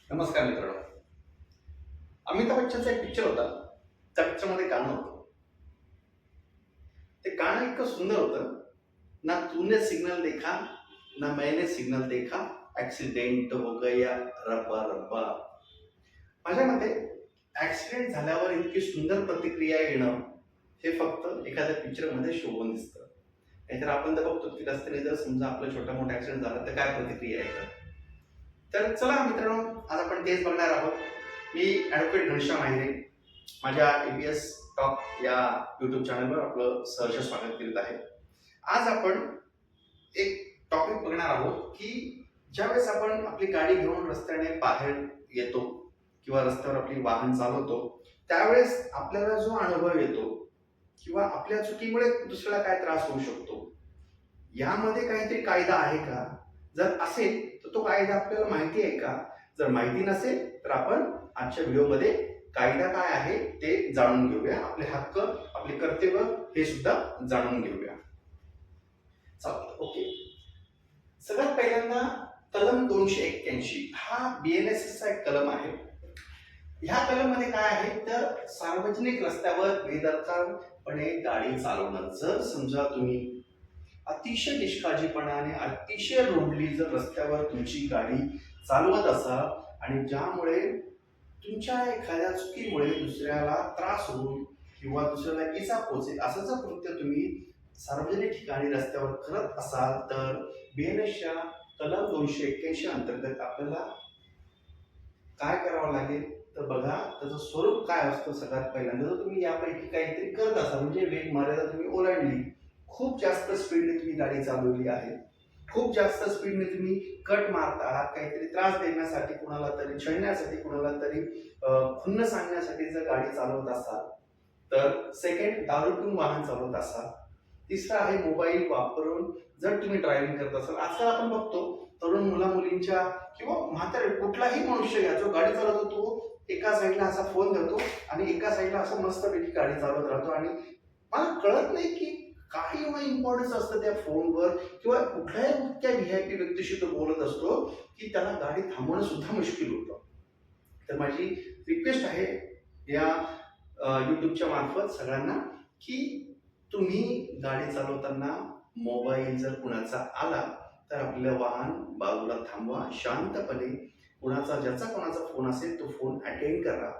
नमस्कार मित्रांनो. अमिताभ बच्चनचा एक पिक्चर होता. त्या पिक्चरमध्ये गाणं होतं. ते गाणं इतकं सुंदर होतं. ना तूने सिग्नल देखा, ना मैंने सिग्नल देखा, ॲक्सिडेंट हो गया रब्बा रब्बा. माझ्या मते ॲक्सिडेंट झाल्यावर इतकी सुंदर प्रतिक्रिया येणं, हे फक्त एखाद्या पिक्चरमध्ये शोभून दिसतं. नाहीतर आपण तर बघतो की रस्त्याने जर समजा आपला छोटा-मोठा ॲक्सिडेंट झाला तर काय प्रतिक्रिया येतात. तर चला मित्रांनो, आज आपण तेच बघणार आहोत. मी ॲडव्होकेट घनश्याम अहिरे. माझ्या ए-बी-एस टॉक या यूट्यूब चॅनलवर आपलं सहर्ष स्वागत करीत आहे. आज आपण एक टॉपिक बघणार आहोत की ज्यावेळेस आपण आपली गाडी घेऊन रस्त्याने बाहेर येतो किंवा रस्त्यावर आपली वाहन चालवतो, त्यावेळेस आपल्याला जो अनुभव येतो किंवा आपल्या चुकीमुळे दुसऱ्याला काय त्रास होऊ शकतो, यामध्ये काहीतरी कायदा आहे का? जर असेल तर तो कायदा आपल्याला माहिती आहे का? जर माहिती नसेल तर आपण आजच्या व्हिडिओमध्ये कायदा काय आहे ते जाणून घेऊया. आपले हक्क, आपले कर्तव्य हे सुद्धा जाणून घेऊया. चालतं, ओके. सगळ्यात पहिल्यांदा कलम 281 हा BNSS एक कलम आहे. ह्या कलम मध्ये काय आहे तर सार्वजनिक रस्त्यावर बेदरकारपणे गाडी चालवणं. जर समजा तुम्ही अतिशय निष्काळजीपणाने, अतिशय रोडली जर रस्त्यावर तुमची गाडी चालवत असाल आणि ज्यामुळे तुमच्या एखाद्या चुकीमुळे दुसऱ्याला त्रास होईल किंवा दुसऱ्याला इजा पोहोचेल असं जर कृत्य तुम्ही सार्वजनिक ठिकाणी रस्त्यावर करत असाल तर BNSच्या कलम 281 अंतर्गत आपल्याला काय करावं लागेल तर बघा, त्याचं स्वरूप काय असतं. सगळ्यात पहिल्यांदा जर तुम्ही यापैकी काहीतरी करत असाल, म्हणजे वेग मर्यादा तुम्ही ओलांडली, खूप जास्त स्पीडने तुम्ही गाडी चालवली आहे, खूप जास्त स्पीडने तुम्ही कट मारत आहात, काहीतरी त्रास देण्यासाठी, कुणाला तरी छळण्यासाठी, कुणाला तरी खुन्न सांगण्यासाठी जर गाडी चालवत असाल तर. सेकंड, दारू पिऊन वाहन चालवत असाल. तिसरा आहे मोबाईल वापरून जर तुम्ही ड्रायव्हिंग करत असाल. आजकाल आपण बघतो तरुण मुला मुलींच्या किंवा म्हातारे कुठलाही मनुष्य घ्या जो गाडी चालवतो तो एका साईडला असा फोन धरतो आणि एका साईडला असं मस्तपैकी गाडी चालवत राहतो आणि मला कळत नाही की काही एवढं इम्पॉर्टन्स असतं त्या फोनवर किंवा कुठल्याही त्या VIP व्यक्तीशी तो बोलत असतो की त्याला गाडी थांबवणं सुद्धा मुश्किल होतं. तर माझी रिक्वेस्ट आहे या यूट्यूबच्या मार्फत सगळ्यांना की तुम्ही गाडी चालवताना मोबाईल जर कुणाचा आला तर आपलं वाहन बाजूला थांबवा, शांतपणे कुणाचा ज्याचा कोणाचा फोन असेल तो फोन अटेंड करा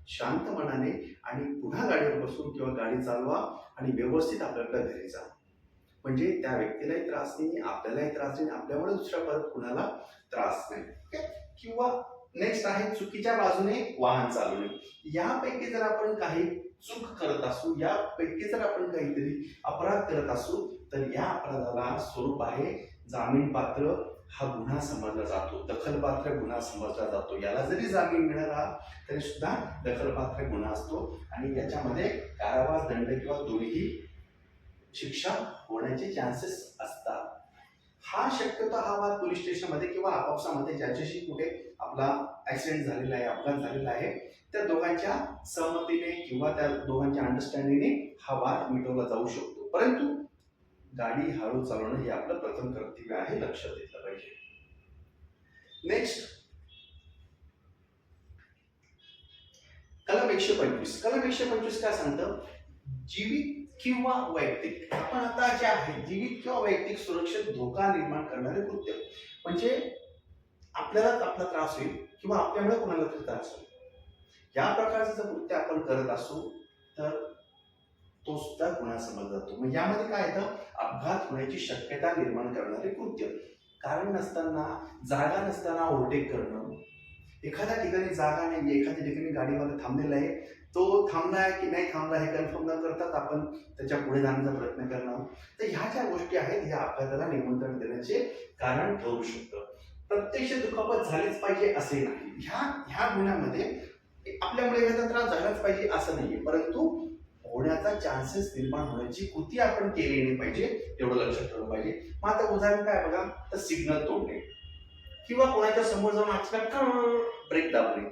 शांत मनाने आणि पुन्हा गाडीवर बसून किंवा गाडी चालवा आणि व्यवस्थित आपल्याकडे घरी जा. म्हणजे त्या व्यक्तीलाही त्रास नाही, आपल्यालाही त्रास नाही, आपल्यामुळे दुसऱ्या परत कुणाला त्रास नाही. ओके. किंवा नेक्स्ट आहे चुकीच्या बाजूने वाहन चालवणे. यापैकी जर आपण काही चूक करत असू, यापैकी जर आपण काहीतरी अपराध करत असू तर या अपराधाला स्वरूप आहे जामीन पात्र हा गुन्हा समजला जातो, दखलपात्र गुन्हा समजला जातो. याला जरी जामीन मिळाला तरी सुद्धा दखलपात्र गुन्हा असतो आणि याच्यामध्ये कारावास, दंड किंवा दोन्ही शिक्षा होण्याचे चान्सेस असतात. हा शक्यतो हा वाद पोलीस स्टेशनमध्ये किंवा आपापसामध्ये ज्याच्याशी कुठे आपला ऍक्सिडेंट झालेला आहे, अपघात झालेला आहे, त्या दोघांच्या सहमतीने किंवा त्या दोघांच्या अंडरस्टँडिंगने हा वाद मिटवला जाऊ शकतो. परंतु गाडी हळू चालवणं हे आपलं प्रथम कर्तव्य आहे, लक्षात घेतलं पाहिजे. नेक्स्ट, कलम 125. कलम 125 काय सांगतं? जीवित किंवा वैयक्तिक, आपण आता जे आहे जीवित किंवा वैयक्तिक सुरक्षेत धोका निर्माण करणारे कृत्य, म्हणजे आपल्यालाच आपला त्रास होईल किंवा आपल्यामुळे कोणाला तरी त्रास होईल, या प्रकारचं जर कृत्य आपण करत असू तर तो सुद्धा गुन्हा समजला जातो. म्हणजे यामध्ये काय येतं? अपघात होण्याची शक्यता निर्माण करणारे कृत्य. कारण नसताना, जागा नसताना ओव्हरटेक करणं, एखाद्या ठिकाणी जागा नाही, एखाद्या ठिकाणी गाडीवाला थांबलेला आहे, तो थांबलाय की नाही थांबला हे कन्फर्म न करताच आपण त्याच्या पुढे जाण्याचा प्रयत्न करणं. तर ह्या ज्या गोष्टी आहेत ह्या अपघाताला निमंत्रण देण्याचे कारण ठरू शकतं. प्रत्यक्ष दुखापत झालीच पाहिजे असे नाही. ह्या गुन्ह्यामध्ये आपल्यामुळे एखादा त्रास झालाच पाहिजे असं नाहीये, परंतु होण्याचा चान्सेस निर्माण होण्याची कृती आपण केली नाही पाहिजे, एवढं लक्षात ठेवलं पाहिजे. मग आता उदाहरण काय बघा, तर सिग्नल तोडणे किंवा कोणाच्या समोर जाऊन अचानक ब्रेक दाबणे.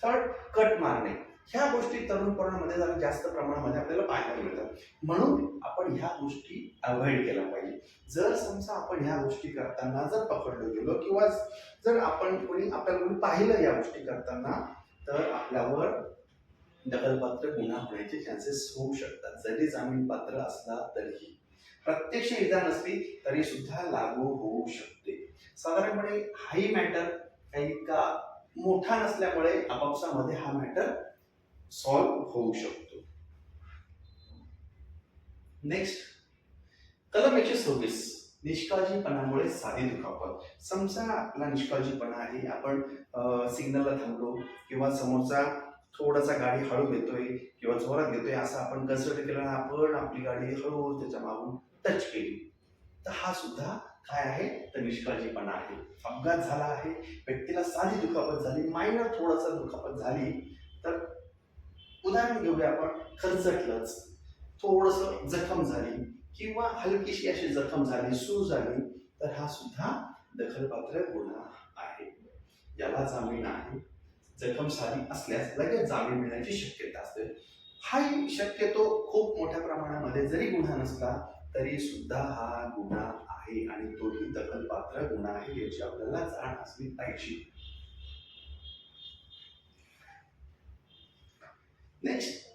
थर्ड, कट मारणे. ह्या गोष्टी तरुणपणामध्ये जरा जास्त प्रमाणामध्ये आपल्याला पाहायला मिळतात. म्हणून आपण ह्या गोष्टी अवॉइड केल्या पाहिजे. जर समजा आपण ह्या गोष्टी करताना जर पकडलो गेलो किंवा जर आपण आपल्याला कोणी पाहिलं या गोष्टी करताना, तर आपल्यावर दखलपात्र गुन्हा होण्याचे चान्सेस होऊ शकतात. जरी जामीन पात्र असला तरीही प्रत्यक्ष इजा नसली तरी सुद्धा लागू होऊ शकते. साधारणपणे हाही मॅटर काही का मोठा नसल्यामुळे आपापसामध्ये हा मॅटर सॉल्व्ह होऊ शकतो. नेक्स्ट, कलम 126, निष्काळजीपणामुळे साधी दुखापत. समजा आपला निष्काळजीपणा आहे, आपण सिग्नलला थांबलो किंवा समोरचा थोडासा गाडी हळू घेतोय किंवा जोरात घेतोय असं आपण कन्सिडर केलं, आपण आपली गाडी हळू त्याच्या मागून टच केली, तर हा सुद्धा काय आहे तर निष्काळजीपणा आहे. अपघात झाला आहे, व्यक्तीला साधी दुखापत झाली, मायनर थोडासा दुखापत झाली, तर उदाहरण घेऊया आपण, खरचटलंच, थोडंसं जखम झाली किंवा हलकीशी अशी जखम झाली, सूज झाली, तर हा सुद्धा दखलपात्र गुन्हा आहे. याला जामीन आहे. जखम साधी असल्यास लगेच जामीन मिळण्याची शक्यता असते. हाही शक्यतो खूप मोठ्या प्रमाणामध्ये जरी गुन्हा नसला तरी सुद्धा हा गुन्हा आहे आणि तोही दखलपात्र गुन्हा आहे, याची आपल्याला जाण असली पाहिजे. नेक्स्ट,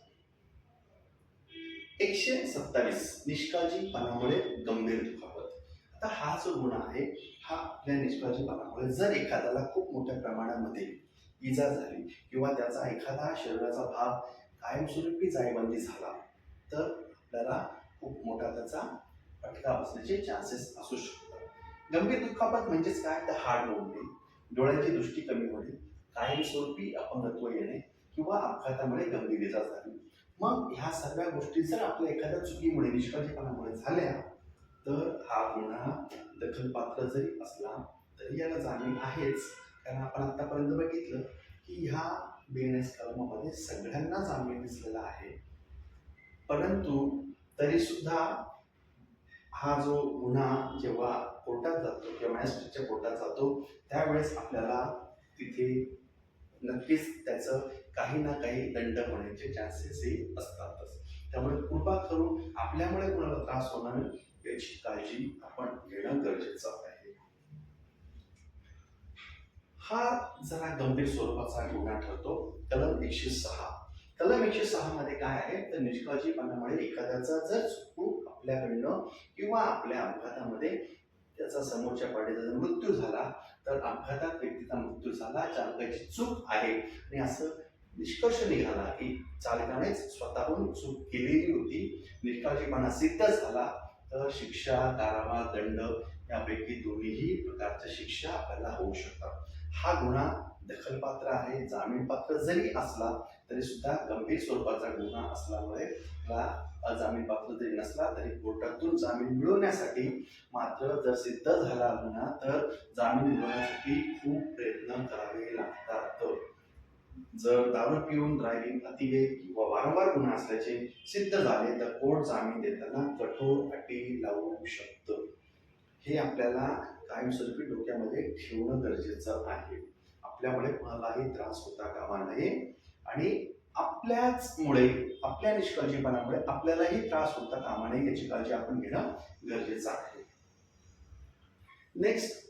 127, निष्काळजीपणामुळे गंभीर दुखापत. आता हा जो गुन्हा आहे, हा आपल्या निष्काळजीपणामुळे जर एखाद्याला खूप मोठ्या प्रमाणामध्ये इजा झाली किंवा त्याचा एखादा शरीराचा भाग कायमस्वरूपी जायबंदी झाला, तर आपल्याला खूप मोठा त्याचा फटका बसण्याचे चान्सेस असू शकतात. गंभीर दुखापत म्हणजेच काय, तर हाड मोडणे, डोळ्याची दृष्टी कमी होणे, कायमस्वरूपी अपंगत्व येणे किंवा अपघातामुळे गंभीर इजा झाली. मग ह्या सगळ्या गोष्टी जर आपल्या एखाद्या चुकीमुळे, निष्काळजीपणामुळे झाल्या, तर हा गुन्हा दखलपात्र जरी असला तरी याला जामीन आहेच. कारण आपण आतापर्यंत बघितलं की ह्या BNS कलमामध्ये सगळ्यांना जामीन दिसलेला आहे. परंतु तरी सुद्धा हा जो गुन्हा जेव्हा कोर्टात जातो किंवा मॅजिस्ट्रेटच्या कोर्टात जातो, त्यावेळेस आपल्याला तिथे नक्कीच त्याचं काही ना काही दंड होण्याचे चान्सेसही असतातच. त्यामुळे कृपा करून आपल्यामुळे कोणाला त्रास होणार याची काळजी आपण घेणं गरजेचं आहे. हा जरा गंभीर स्वरूपाचा गुन्हा ठरतो. कलम 106. कलम 106 मध्ये काय आहे तर निष्काळजीपणामुळे एखाद्याचा जर चूक आपल्याकडनं किंवा आपल्या अपघातामध्ये त्याचा समोरच्या पार्टीचा जर मृत्यू झाला, तर अपघातात व्यक्तीचा मृत्यू झाला, चालकाची चूक आहे आणि असं निष्कर्ष निघाला की चालकानेच स्वतःहून चूक केलेली होती, निष्काळजीपणा सिद्ध झाला, तर शिक्षा, कारावास, दंड यापैकी दोन्हीही प्रकारच्या शिक्षा आपल्याला होऊ शकतात. हा गुन्हा दखलपात्र आहे. जामीनपात्र जरी असला तरी सुद्धा गंभीर स्वरूपाचा गुन्हा असल्यामुळे अजामीनपात्र जरी नसला तरी कोर्टातून जामीन मिळवण्यासाठी, मात्र जर सिद्ध झाला गुन्हा तर जामीन मिळवण्यासाठी खूप प्रयत्न करावे लागतात. जर दारू पिऊन ड्रायव्हिंग, अतिवेग किंवा वारंवार गुन्हा असल्याचे सिद्ध झाले तर कोर्ट जामीन देताना कठोर अटी लावू शकतं. हे आपल्याला कायमस्वरूपी डोक्यामध्ये ठेवणं गरजेचं आहे. आपल्यामुळे कोणालाही त्रास होता कामा नये आणि आपल्याचमुळे, आपल्या निष्काळजीपणामुळे आपल्यालाही त्रास होता कामा नये याची काळजी आपण घेणं गरजेचं आहे. नेक्स्ट,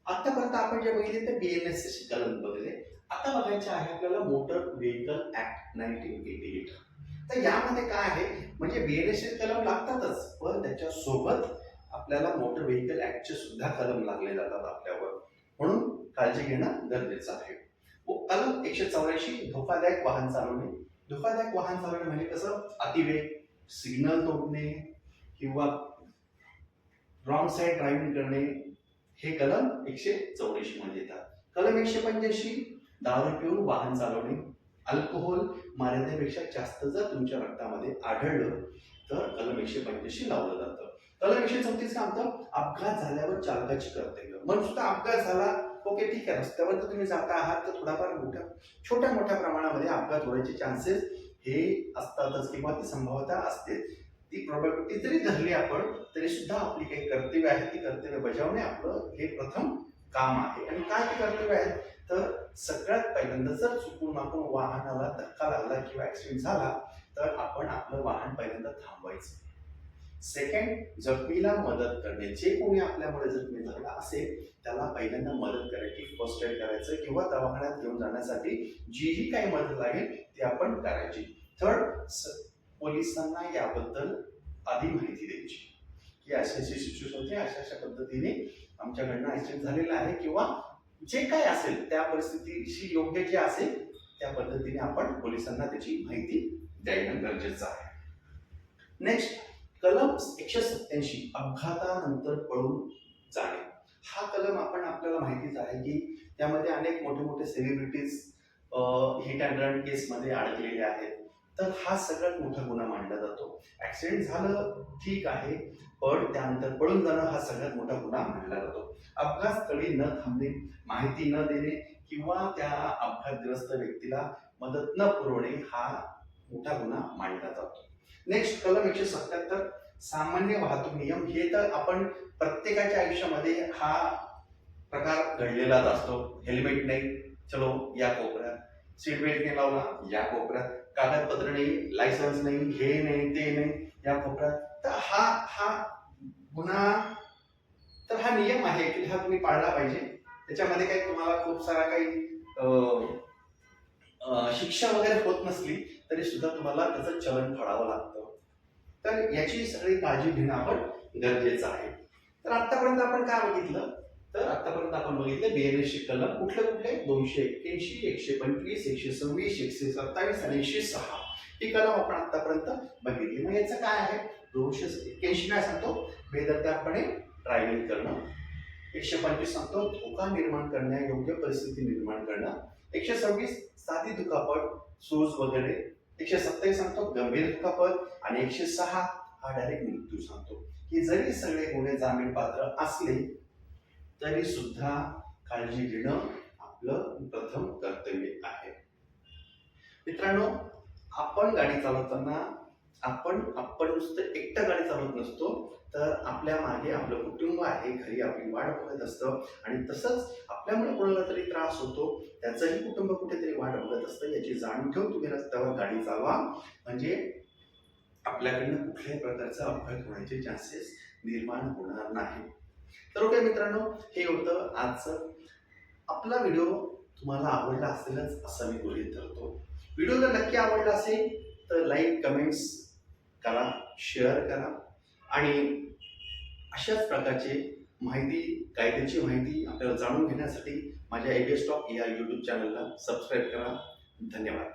आतापर्यंत आपण जे बघितले ते BNS चे कलम बघितले. आता बघायचे आहे आपल्याला मोटर व्हेकल ऍक्ट 1988. तर यामध्ये काय आहे म्हणजे BNS चे कलम लागतातच, पण त्याच्यासोबत आपल्याला मोटर व्हेकल ऍक्टचे सुद्धा कलम लागले जातात आपल्यावर, म्हणून काळजी घेणं गरजेचं आहे. कलम 184, धोकादायक वाहन चालवणे. धोकादायक वाहन चालवणे म्हणजे कसं, अतिवेग, सिग्नल तोडणे किंवा रॉंग साईड ड्रायव्हिंग करणे, हे कलम 184 मध्ये येतात. कलम 185, दारू पिऊन वाहन चालवणे. अल्कोहोल मर्यादेपेक्षा जास्त जर तुमच्या रक्तामध्ये आढळलं तर कलम 185 लावलं जातं. कलम 134 काय म्हणतं, अपघात झाल्यावर चालकाची कर्तव्य. म्हणून सुद्धा अपघात झाला, ओके ठीक आहे, रस्त्यावर तर तुम्ही जाता आहात तर थोडाफार छोट्या मोठ्या प्रमाणामध्ये अपघात होण्याचे चान्सेस हे असतातच किंवा ती संभाव्यता असते. ती प्रोबॅबिलिटी जरी धरली आपण तरी सुद्धा आपली काही कर्तव्य आहेत, ती कर्तव्य बजावणे आपलं हे प्रथम काम आहे. आणि काय ती कर्तव्य आहेत तर सगळ्यात पहिल्यांदा जर चुकून आपण वाहनाला धक्का लागला किंवा ऍक्सिडेंट झाला तर आपण आपलं वाहन पहिल्यांदा थांबवायचं. सेकंड, जखमीला मदत करणे. जे कोणी आपल्यामुळे जखमी झाला असेल त्याला पहिल्यांदा मदत करायची, फर्स्ट एड करायचं किंवा दवाखान्यात घेऊन जाण्यासाठी जीही काही मदत लागेल ती आपण करायची. थर्ड, पोलिसांना याबद्दल आधी माहिती द्यायची की अशी अशी सिच्युएशन होती, अशा अशा पद्धतीने आमच्याकडनं ऍक्सिडेंट झालेला आहे किंवा जे काय असेल त्या परिस्थितीशी योग्य जे असेल त्या पद्धतीने आपण पोलिसांना त्याची माहिती द्यायला गरजेचं आहे. नेक्स्ट, कलम 187 अपघातानंतर पळून जाणे. हा कलम आपल्याला माहितीच आहे की त्यामध्ये अनेक मोठे मोठे सेलिब्रिटीज हिट अँड रन केस मध्ये अडकलेले आहेत. तर हा सगळ्यात मोठा गुन्हा मानला जातो. ऍक्सिडेंट झालं ठीक आहे, पण त्यानंतर पळून जाणं हा सगळ्यात मोठा गुन्हा मानला जातो. अपघात स्थळी न थांबणे, माहिती न देणे किंवा त्या अपघातग्रस्त व्यक्तीला मदत न पुरवणे हा मोठा गुन्हा मानला जातो. नेक्स्ट, कलम 177 सामान्य वाहतूक नियम. हे तर आपण प्रत्येकाच्या आयुष्यामध्ये हा प्रकार घडलेलाच असतो. हेल्मेट नाही, चलो या कोपऱ्यात. सीट बेल्ट नाही लावला, या कोपऱ्यात. कागदपत्र नाही, लायसन्स नाही, हे नाही ते नाही, या कोपऱ्यात. तर हा गुन्हा, तर हा नियम आहे की हा तुम्ही पाळला पाहिजे. त्याच्यामध्ये काही तुम्हाला खूप सारा काही शिक्षा वगैरे होत नसली तरी सुद्धा तुम्हाला त्याचं चलन फेडावं लागतं. तर याची सगळी काळजी घेणं आपण गरजेचं आहे. तर आतापर्यंत आपण काय बघितलं, तर आतापर्यंत आपण बघितलं BNS चे कलम कुठले 281, 125, 126, 127 आणि 106 ही कलम आपण आतापर्यंत बघितली. मग याचं काय आहे, 281 काय सांगतो, बेदरकारपणे ड्रायव्हिंग करणं. 125 सांगतो धोका निर्माण करण्यायोग्य परिस्थिती निर्माण करणं. 126 साधी दुखापत, सूज वगैरे. 127 सांगतो गंभीर दुखापत आणि 106 हा डायरेक्ट मृत्यू सांगतो. की जरी सगळे गुन्हे जामीन पात्र असले तरी सुद्धा काळजी घेणं आपलं प्रथम कर्तव्य आहे. मित्रांनो, आपण गाडी चालवताना आपण नुसतं एकटं गाडी चालवत नसतो, तर आपल्या मागे आपलं कुटुंब आहे, घरी आपली वाट बघत असतं आणि तसंच आपल्यामुळे कोणाला तरी त्रास होतो, त्याचंही कुटुंब कुठेतरी वाट बघत असतं. याची जाणीव ठेवून तुम्ही रस्त्यावर गाडी चालवा, म्हणजे आपल्याकडनं कुठल्याही प्रकारचा अपघात होण्याचे चान्सेस निर्माण होणार नाही. तर ओके मित्रांनो, हे होतं आजचं. आपला व्हिडिओ तुम्हाला आवडला असेलच असं मी गृहीत धरतो. व्हिडिओ जर नक्की आवडला असेल तर लाईक, कमेंट्स करा, शेअर करा आणि अशाच प्रकारचे कायद्याची माहिती आपल्याला जाणून घेण्यासाठी माझ्या ABS टॉक या YouTube चॅनलला सबस्क्राईब करा. धन्यवाद.